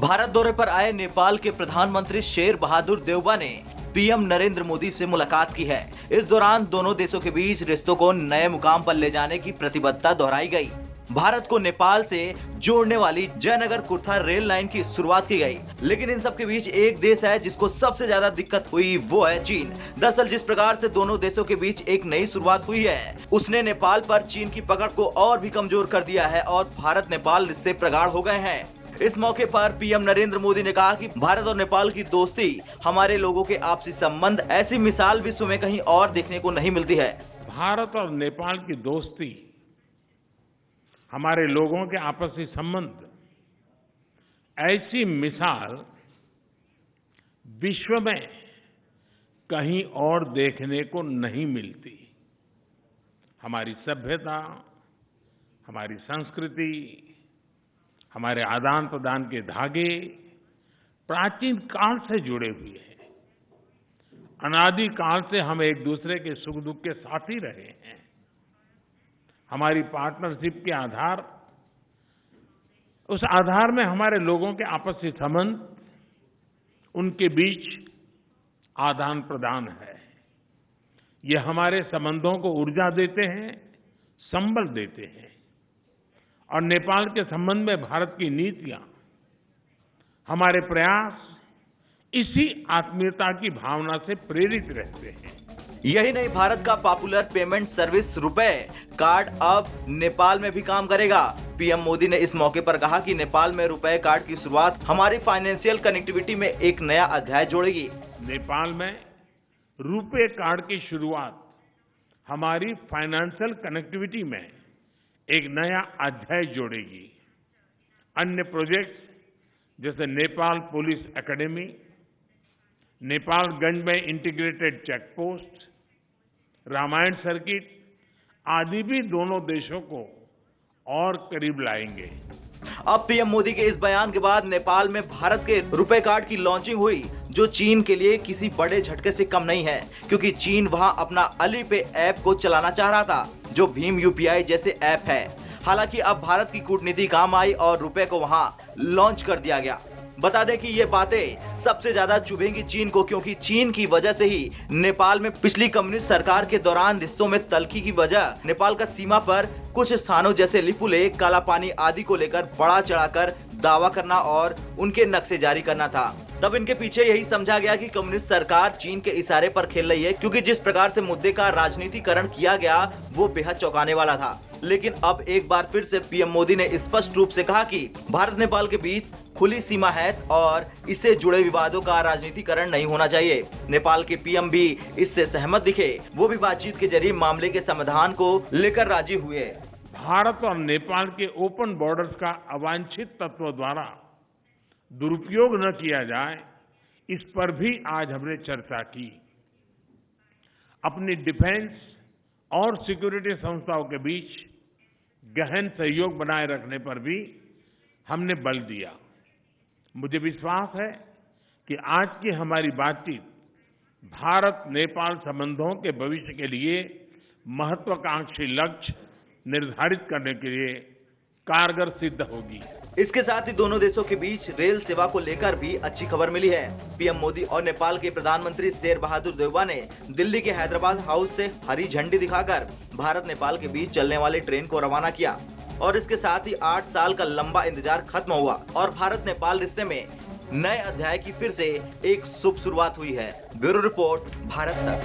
भारत दौरे पर आए नेपाल के प्रधानमंत्री शेर बहादुर देउबा ने पीएम नरेंद्र मोदी से मुलाकात की है। इस दौरान दोनों देशों के बीच रिश्तों को नए मुकाम पर ले जाने की प्रतिबद्धता दोहराई गई। भारत को नेपाल से जोड़ने वाली जयनगर कुर्था रेल लाइन की शुरुआत की गई, लेकिन इन सब के बीच एक देश है जिसको सबसे ज्यादा दिक्कत हुई, वो है चीन। दरअसल जिस प्रकार से दोनों देशों के बीच एक नई शुरुआत हुई है, उसने नेपाल पर चीन की पकड़ को और भी कमजोर कर दिया है और भारत नेपाल इससे प्रगाढ़ हो गए हैं। इस मौके पर पीएम नरेंद्र मोदी ने कहा कि भारत और नेपाल की दोस्ती, हमारे लोगों के आपसी संबंध, ऐसी मिसाल विश्व में कहीं और देखने को नहीं मिलती है। भारत और नेपाल की दोस्ती, हमारे लोगों के आपसी संबंध, ऐसी मिसाल विश्व में कहीं और देखने को नहीं मिलती। हमारी सभ्यता, हमारी संस्कृति, हमारे आदान प्रदान के धागे प्राचीन काल से जुड़े हुए हैं। अनादि काल से हम एक दूसरे के सुख दुख के साथी रहे हैं। हमारी पार्टनरशिप के आधार, उस आधार में हमारे लोगों के आपसी संबंध, उनके बीच आदान प्रदान है। ये हमारे संबंधों को ऊर्जा देते हैं, संबल देते हैं। और नेपाल के संबंध में भारत की नीतियां, हमारे प्रयास इसी आत्मीयता की भावना से प्रेरित रहते हैं। यही नहीं, भारत का पॉपुलर पेमेंट सर्विस रुपए कार्ड अब नेपाल में भी काम करेगा। पीएम मोदी ने इस मौके पर कहा कि नेपाल में रुपए कार्ड की शुरुआत हमारी फाइनेंशियल कनेक्टिविटी में एक नया अध्याय जोड़ेगी। नेपाल में रुपए कार्ड की शुरुआत हमारी फाइनेंशियल कनेक्टिविटी में एक नया अध्याय जोड़ेगी। अन्य प्रोजेक्ट्स जैसे नेपाल पुलिस एकेडमी, नेपालगंज में integrated check post, Ramayana circuit आदि भी दोनों देशों को और करीब लाएंगे। अब पीएम मोदी के इस बयान के बाद नेपाल में भारत के रुपए कार्ड की लॉन्चिंग हुई, जो चीन के लिए किसी बड़े झटके से कम नहीं है, क्योंकि चीन वहां अपना अलीपे ऐप को चलाना चाह रहा था, जो भीम यूपीआई जैसे ऐप है। हालांकि अब भारत की कूटनीति काम आई और रुपए को वहां लॉन्च कर दिया गया। बता दें कि ये बातें सबसे ज्यादा चुभेंगी चीन को, क्योंकि चीन की वजह से ही नेपाल में पिछली कम्युनिस्ट सरकार के दौरान रिश्तों में तल्खी की वजह नेपाल का सीमा पर कुछ स्थानों जैसे लिपुले, कालापानी आदि को लेकर बड़ा चढ़ाकर दावा करना और उनके नक्शे जारी करना था। तब इनके पीछे यही समझा गया कि कम्युनिस्ट सरकार चीन के इशारे पर खेल रही है, क्योंकि जिस प्रकार से मुद्दे का राजनीतिकरण किया गया वो बेहद चौंकाने वाला था। लेकिन अब एक बार फिर से पीएम मोदी ने स्पष्ट रूप से कहा कि भारत नेपाल के बीच खुली सीमा है और इससे जुड़े विवादों का राजनीतिकरण नहीं होना चाहिए। नेपाल के पीएम भी इससे सहमत दिखे, वो भी बातचीत के जरिए मामले के समाधान को लेकर राजी हुए। भारत और नेपाल के ओपन बॉर्डर्स का अवांछित तत्व द्वारा दुरुपयोग न किया जाए, इस पर भी आज हमने चर्चा की। अपनी डिफेंस और सिक्योरिटी संस्थाओं के बीच गहन सहयोग बनाए रखने पर भी हमने बल दिया। मुझे विश्वास है कि आज की हमारी बातचीत भारत नेपाल संबंधों के भविष्य के लिए महत्वाकांक्षी लक्ष्य निर्धारित करने के लिए कारगर सिद्ध होगी। इसके साथ ही दोनों देशों के बीच रेल सेवा को लेकर भी अच्छी खबर मिली है। पीएम मोदी और नेपाल के प्रधानमंत्री शेर बहादुर देउबा ने दिल्ली के हैदराबाद हाउस से हरी झंडी दिखाकर भारत नेपाल के बीच चलने वाली ट्रेन को रवाना किया और इसके साथ ही 8 साल का लंबा इंतजार खत्म हुआ और भारत नेपाल रिश्ते में नए अध्याय की फिर से एक शुभ शुरुआत हुई है। ब्यूरो रिपोर्ट, भारत तक।